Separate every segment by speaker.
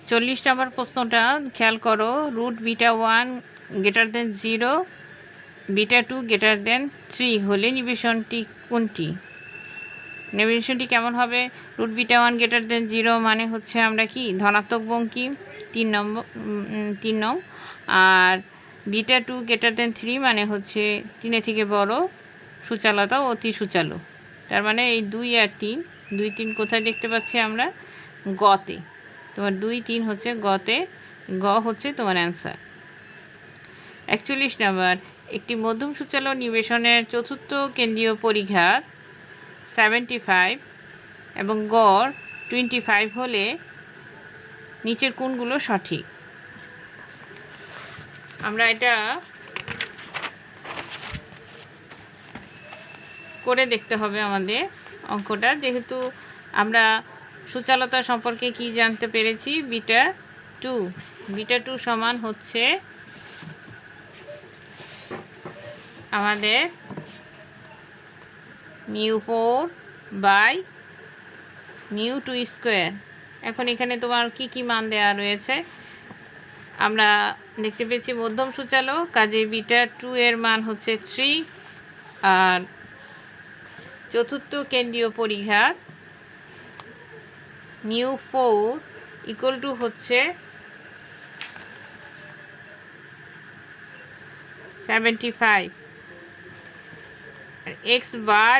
Speaker 1: 40 নম্বর প্রশ্নটা খেয়াল করো, root beta 1 greater than 0, beta 2 greater than 3 হলে নিবেশনটি কোনটি? নিবেশনটি কেমন হবে? রুট বিটা 1 গ্রেটার দেন 0 মানে হচ্ছে আমরা কি ধনাত্মক বঙ্কিম 3 নং, আর বিটা 2 গ্রেটার দেন 3 মানে হচ্ছে 3 থেকে বড়, সূচালতা অতি সূচালো। তার মানে এই 2 আর 3, 2 3 কোথায় দেখতে পাচ্ছি আমরা? গতে। তোমার 2 3 হচ্ছে গতে, গ হচ্ছে তোমার অ্যান্সার। 41 নম্বর, একটি মধ্যম সূচালো নিবেশনের চতুর্থ কেন্দ্রীয় পরিঘাত 75 এবং গড় 25 হলে নিচের কোনগুলো সঠিক? আমরা এটা করে দেখতে হবে আমাদের অঙ্কটা, যেহেতু আমরা সূচালতা সম্পর্কে কি জানতে পেরেছি, বিটা 2 সমান হচ্ছে আমাদের μ4/μ2²। এখন এখানে তোমার কি কি মান দেওয়া রয়েছে? আমরা দেখতে পেয়েছি মধ্যম সূচালো, কাজে বিটা 2 এর মান হচ্ছে 3, আর চতুর্থ কেন্দ্রীয় পরিঘাত μ4 হচ্ছে 75, আর এক্স বার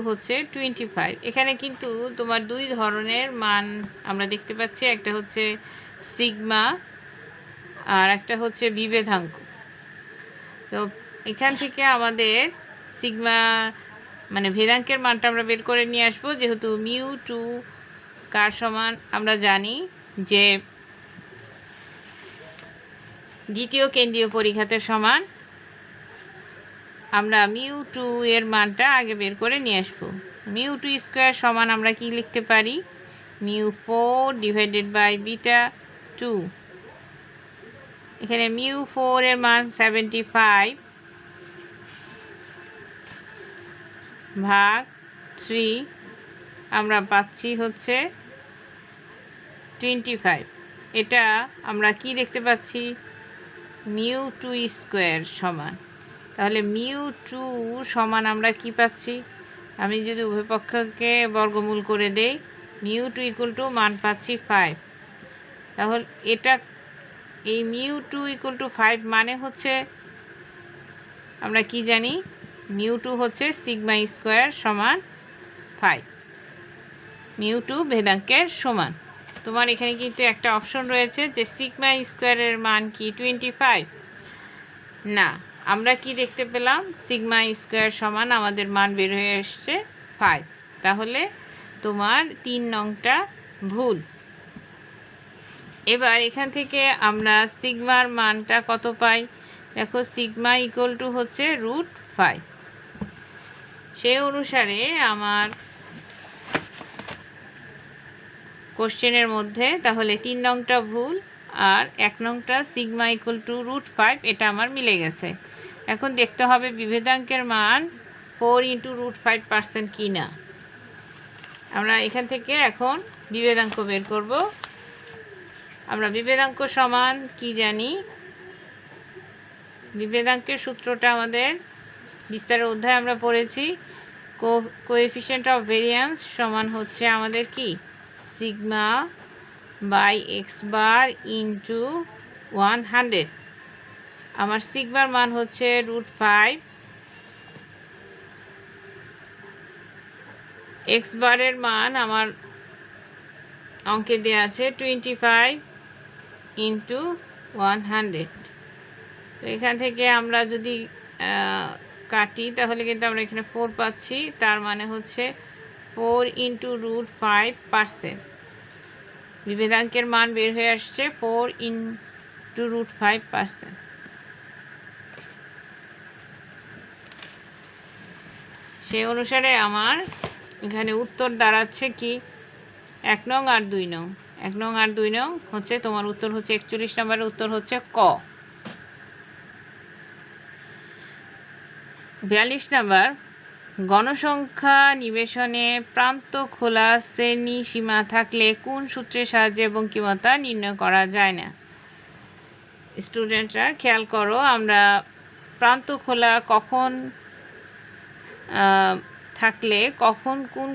Speaker 1: হচ্ছে 25। এখানে কিন্তু তোমার দুই ধরনের মান আমরা দেখতে পাচ্ছি, একটা হচ্ছে সিগমা আর একটা হচ্ছে বিভেদাঙ্ক। তো এখান থেকে আমাদের সিগমা মানে ভেদাঙ্কের মানটা আমরা বের করে নিয়ে আসবো, যেহেতু μ2 কার সমান আমরা জানি যে দ্বিতীয় কেন্দ্রীয় পরিঘাতের সমান। আমরা μ2 এর মানটা আগে বের করে নিয়ে আসবো। μ2² সমান আমরা কি লিখতে পারি? μ4/বিটা 2। এখানে μ4 এর মান 75 ভাগ 3 আমরা পাচ্ছি হচ্ছে 25। এটা আমরা কি দেখতে পাচ্ছি? μ2² সমান। তাহলে μ2 সমান আমরা কি পাচ্ছি? আমি যদি উভয় পক্ষকে বর্গমূল করে দেই, μ2 মান পাচ্ছি 5। তাহলে এটা এই μ2 5 মানে হচ্ছে আমরা কি জানি? μ2 হচ্ছে σ² সমান 5, μ2 ভেদাঙ্কের সমান। তোমার এখানে কিন্তু একটা অপশন রয়েছে যে σ² এর মান কি 25? না, আমরা কি দেখতে পেলাম? σ² সমান আমাদের মান বের হয়ে আসছে 5। তাহলে তোমার 3 নংটা ভুল। এবার এখান থেকে আমরা সিগমার মানটা কত পাই? দেখো, সিগমা হচ্ছে √5। সেই অনুসারে আমার কোশ্চেনের মধ্যে তাহলে 3 নংটা ভুল আর 1 নংটা সিগমা √5 এটা আমার মিলে গেছে। এখন দেখতে হবে বিভেদাঙ্কের মান 4 × √5% কি না। আমরা এখান থেকে এখন বিভেদাঙ্ক বের করব। আমরা বিভেদাঙ্ক সমান কি জানি? বিভেদাঙ্কের সূত্রটা আমাদের বিস্তারের অধ্যায়ে আমরা পড়েছি। কোএফিসিয়েন্ট অফ ভেরিয়েন্স সমান হচ্ছে আমাদের কি? σ/x² × 100। আমার সিগমার মান হচ্ছে √5, x² এর মান আমার অঙ্কে দেওয়া আছে 25 × 100। তো এখান থেকে আমরা যদি কাটি তাহলে কিন্তু আমরা এখানে 4 পাচ্ছি, তার মানে হচ্ছে 4 × √5%। বিভেদাঙ্কের মান বের হয়ে আসছে 4 × √5%। সেই অনুসারে আমার এখানে উত্তর দাঁড়াচ্ছে কি? 1 নং আর 2 নং। 1 নং আর 2 নং হচ্ছে তোমার উত্তর হচ্ছে 41 নম্বরের উত্তর হচ্ছে ক। 42 নম্বর, গণসংখ্যা নিবেশনে প্রান্ত খোলা শ্রেণী সীমা থাকলে কোন সূত্রের সাহায্যে বঙ্কিমতা নির্ণয় করা যায় না? স্টুডেন্টরা খেয়াল করো, আমরা প্রান্ত খোলা কখন থাকলে কখন কোন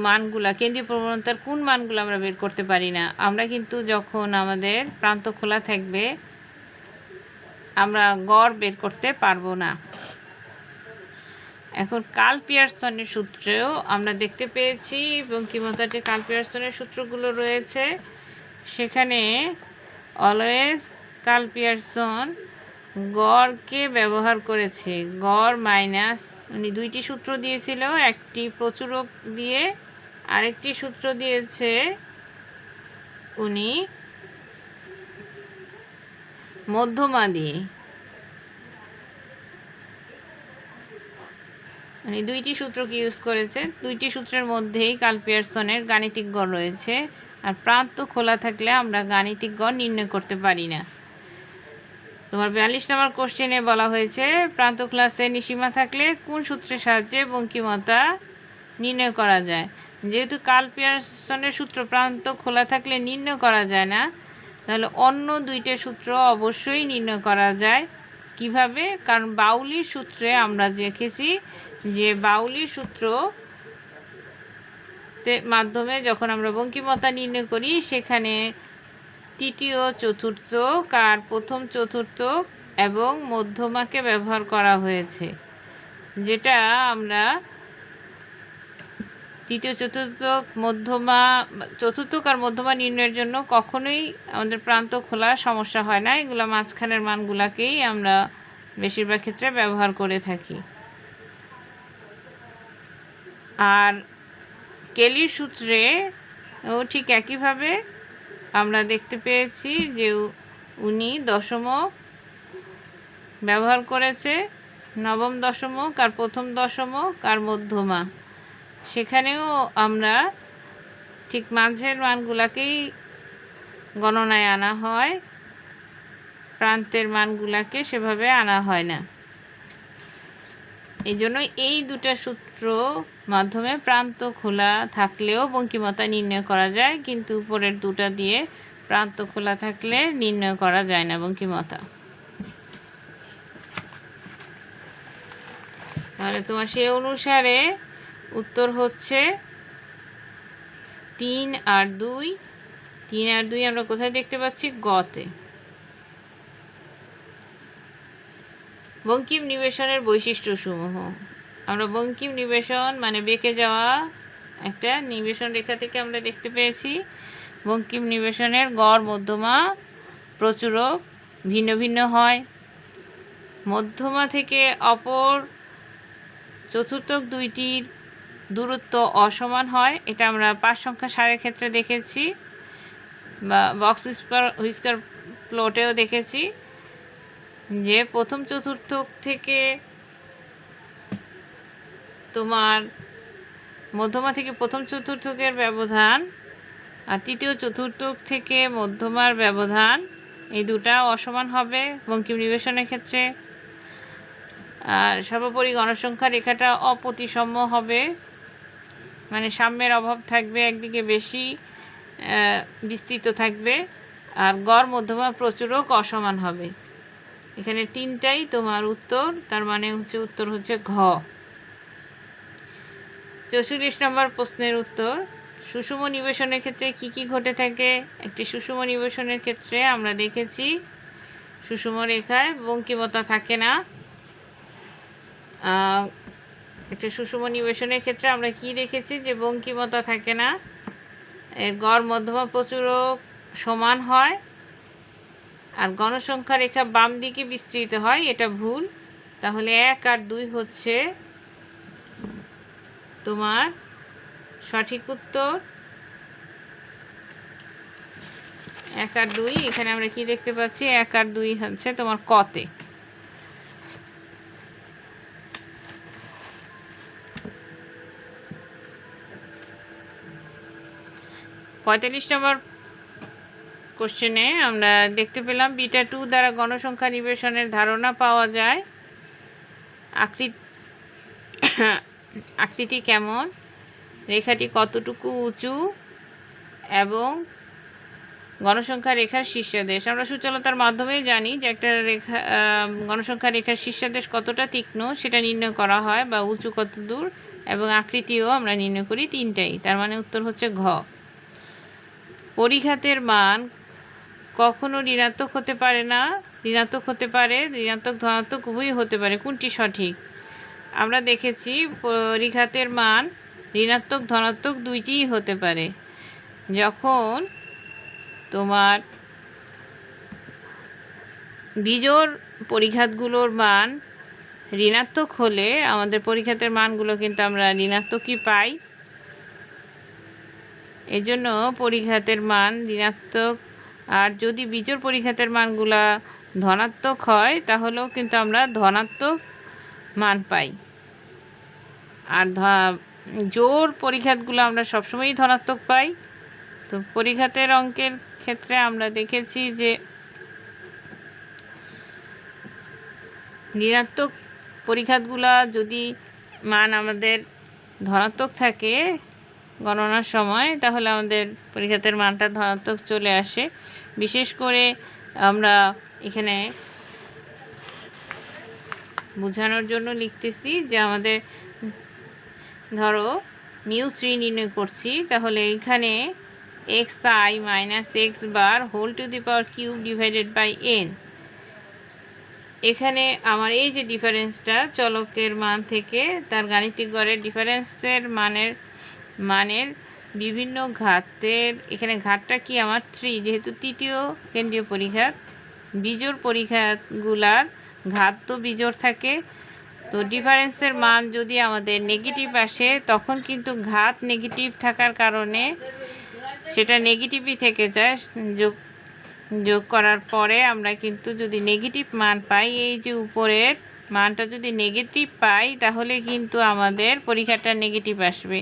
Speaker 1: মানগুলা, কেন্দ্রীয় প্রবণতার কোন মানগুলো আমরা বের করতে পারি না। আমরা কিন্তু যখন আমাদের প্রান্ত খোলা থাকবে আমরা গড় বের করতে পারবো না। এখন কার্ল পিয়ারসনের সূত্রেও আমরা দেখতে পেয়েছি বঙ্কিমতার যে কার্ল পিয়ারসনের সূত্রগুলো রয়েছে সেখানে অলওয়েজ কার্ল পিয়ারসন গড়কে ব্যবহার করেছে। গড় মাইনাস, উনি দুইটি সূত্র দিয়েছিল, একটি প্রচুরক দিয়ে আরেকটি সূত্র দিয়েছে উনি মধ্যমা দিয়ে। উনি দুইটি সূত্রকে ইউজ করেছে, দুইটি সূত্রের মধ্যেই কার্ল পিয়ারসনের গাণিতিক গড় রয়েছে। আর প্রান্ত খোলা থাকলে আমরা গাণিতিক গড় নির্ণয় করতে পারি না। তোমার 42 নম্বর কোশ্চেনে বলা হয়েছে প্রান্ত খোলা শ্রেণী সীমা থাকলে কোন সূত্রের সাহায্যে বঙ্কিমতা নির্ণয় করা যায়। যেহেতু কার্ল পিয়ারসনের সূত্র প্রান্ত খোলা থাকলে নির্ণয় করা যায় না, তাহলে অন্য দুইটা সূত্র অবশ্যই নির্ণয় করা যায়। কিভাবে? কারণ বাউলির সূত্রে আমরা দেখেছি যে বাউলির সূত্র মাধ্যমে যখন আমরা বঙ্কিমতা নির্ণয় করি সেখানে তৃতীয় চতুর্থক আর প্রথম চতুর্থক এবং মধ্যমাকে ব্যবহার করা হয়েছে, যেটা আমরা তৃতীয় চতুর্থক মধ্যমা, চতুর্থক আর মধ্যমা নির্ণয়ের জন্য কখনোই আমাদের প্রান্ত খোলা সমস্যা হয় না। এগুলো মাঝখানের মানগুলাকেই আমরা বেশিরভাগ ক্ষেত্রে ব্যবহার করে থাকি। আর কেলির সূত্রে ও ঠিক একইভাবে আমরা দেখতে পেয়েছি যে উনি দশমক ব্যবহার করেছে, নবম দশমক আর প্রথম দশমক আর মধ্যমা। সেখানেও আমরা ঠিক মাঝের মানগুলাকেই গণনায় আনা হয়, প্রান্তের মানগুলাকে সেভাবে আনা হয় না। এই জন্য এই দুটা সূত্র মাধ্যমে প্রান্ত খোলা থাকলেও বঙ্কিমতা নির্ণয় করা যায়, কিন্তু উপরের দুটা দিয়ে প্রান্ত খোলা থাকলে নির্ণয় করা যায় না বঙ্কিমতা। তাহলে তোমার সেই অনুসারে উত্তর হচ্ছে 3 আর 2। 3 আর 2 আমরা কোথায় দেখতে পাচ্ছি? গতে। বঙ্কিম নিবেশনের বৈশিষ্ট্যসমূহ। আমরা বঙ্কিম নিবেশন মানে বেঁকে যাওয়া একটা নিবেশন রেখা থেকে আমরা দেখতে পেয়েছি বঙ্কিম নিবেশনের গড়, মধ্যমা, প্রচুরক ভিন্ন ভিন্ন হয়। মধ্যমা থেকে অপর চতুর্থক দুইটির দূরত্ব অসমান হয়। এটা আমরা 5 সংখ্যা সারের ক্ষেত্রে দেখেছি বা বক্স হুইস্কার প্লটেও দেখেছি যে প্রথম চতুর্থক থেকে তোমার মধ্যমা থেকে প্রথম চতুর্থকের ব্যবধান আর তৃতীয় চতুর্থক থেকে মধ্যমার ব্যবধান, এই দুটা অসমান হবে বঙ্কিম নিবেশনের ক্ষেত্রে। আর সর্বোপরি গণসংখ্যা রেখাটা অপ্রতিসম হবে, মানে সাম্যের অভাব থাকবে, একদিকে বেশি বিস্তৃত থাকবে। আর গড়, মধ্যমা, প্রচুরক অসমান হবে। এখানে তিনটাই তোমার উত্তর, তার মানে হচ্ছে উত্তর হচ্ছে ঘ। 44 নম্বর প্রশ্নের উত্তর, সুষম নিবেশনের ক্ষেত্রে কি কি ঘটে থাকে? একটি সুষম নিবেশনের ক্ষেত্রে আমরা দেখেছি সুষম রেখায় বঙ্কিমতা থাকে না। একটা সুষম নিবেশনের ক্ষেত্রে আমরা কি দেখেছি যে বঙ্কিমতা থাকে না, এর গড়, মধ্যমা, প্রচুরক সমান হয় আর গণসংখ্যা রেখা বাম দিকে বিস্তৃত হয়, এটা ভুল। তাহলে 1 আর 2 হচ্ছে তোমার সঠিক উত্তর। 1 আর 2 এখানে আমরা কি দেখতে পাচ্ছি? 1 আর 2 হচ্ছে তোমার কতে। পঁয়তাল্লিশ নম্বর কোশ্চেনে আমরা দেখতে পেলাম বিটা 2 দ্বারা গণসংখ্যা নিবেশনের ধারণা পাওয়া যায়। আকৃতি কেমন, রেখাটি কতটুকু উঁচু এবং গণসংখ্যা রেখার শীর্ষদেশ। আমরা সূচলতার মাধ্যমেই জানি যে একটা রেখা গণসংখ্যা রেখার শীর্ষদেশ কতটা তীক্ষ্ণ সেটা নির্ণয় করা হয়, বা উঁচু কত দূর, এবং আকৃতিও আমরা নির্ণয় করি, তিনটাই। তার মানে উত্তর হচ্ছে ঘ। পরিঘাতের মান কখনো ঋণাত্মক হতে পারে না, ঋণাত্মক হতে পারে, ঋণাত্মক ধনাত্মক উভয়ই হতে পারে। কোনটি সঠিক? আমরা দেখেছি পরিঘাতের মান ঋণাত্মক ধনাত্মক দুইটিই হতে পারে। যখন তোমার বিজোড় পরিঘাতগুলোর মান ঋণাত্মক হলে আমাদের পরিঘাতের মানগুলো কিন্তু আমরা ঋণাত্মকই পাই। এজন্য পরিঘাতের মান ঋণাত্মক। আর যদি বিজোড় পরিঘাতের মানগুলা ধনাত্মক হয় তাহলেও কিন্তু আমরা ধনাত্মক মান পাই। আর জোড় পরিঘাতগুলো আমরা সবসময়ই ধনাত্মক পাই। তো পরিঘাতের অঙ্কের ক্ষেত্রে আমরা দেখেছি যে ঋণাত্মক পরিঘাতগুলা যদি মান আমাদের ধনাত্মক থাকে গণনার সময়, তাহলে আমাদের পরিঘাতের মানটা ধনাত্মক চলে আসে। বিশেষ করে আমরা এখানে বোঝানোর জন্য লিখতেছি যে আমাদের ধরো μ3 নির্ণয় করছি, তাহলে এখানে xi minus x bar whole to the power cube divided by n। এখানে আমার এই যে ডিফারেন্সটা চলকের মান থেকে তার গাণিতিক গড়ের ডিফারেন্সের মানের বিভিন্ন ঘাতের, এখানে ঘাতটা কি আমার 3, যেহেতু তৃতীয় কেন্দ্রীয় পরিঘাত। বিজোড় পরিঘাতগুলার ঘাত তো বিজোড় থাকে, তো ডিফারেন্সের মান যদি আমাদের নেগেটিভ আসে তখন কিন্তু ঘাত নেগেটিভ থাকার কারণে সেটা নেগেটিভই থেকে যায়। যোগ করার পরে আমরা কিন্তু যদি নেগেটিভ মান পাই, এই যে উপরের মানটা যদি নেগেটিভ পাই তাহলে কিন্তু আমাদের পরিঘাতটা নেগেটিভ আসবে।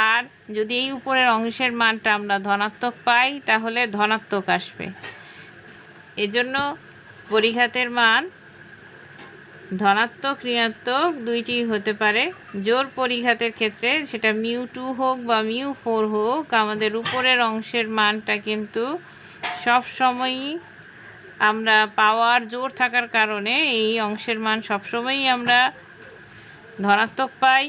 Speaker 1: আর যদি এই উপরের অংশের মানটা আমরা ধনাত্মক পাই তাহলে ধনাত্মক আসবে। এজন্য পরিঘাতের মান ধনাত্মক ঋণাত্মক দুইটি হতে পারে। জোড় পরিঘাতের ক্ষেত্রে সেটা μ2 হোক বা μ4 হোক, আমাদের উপরের অংশের মানটা কিন্তু সব সময়ই আমরা পাওয়ার জোর থাকার কারণে এই অংশের মান সবসময়ই আমরা ধনাত্মক পাই।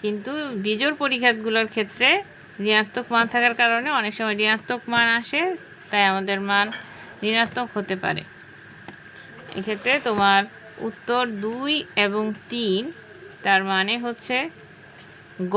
Speaker 1: কিন্তু বিজোড় পরিঘাতগুলোর ক্ষেত্রে ঋণাত্মক মান থাকার কারণে অনেক সময় ঋণাত্মক মান আসে, তাই আমাদের মান ঋণাত্মক হতে পারে। এক্ষেত্রে তোমার উত্তর 2 এবং 3, তার মানে হচ্ছে গ।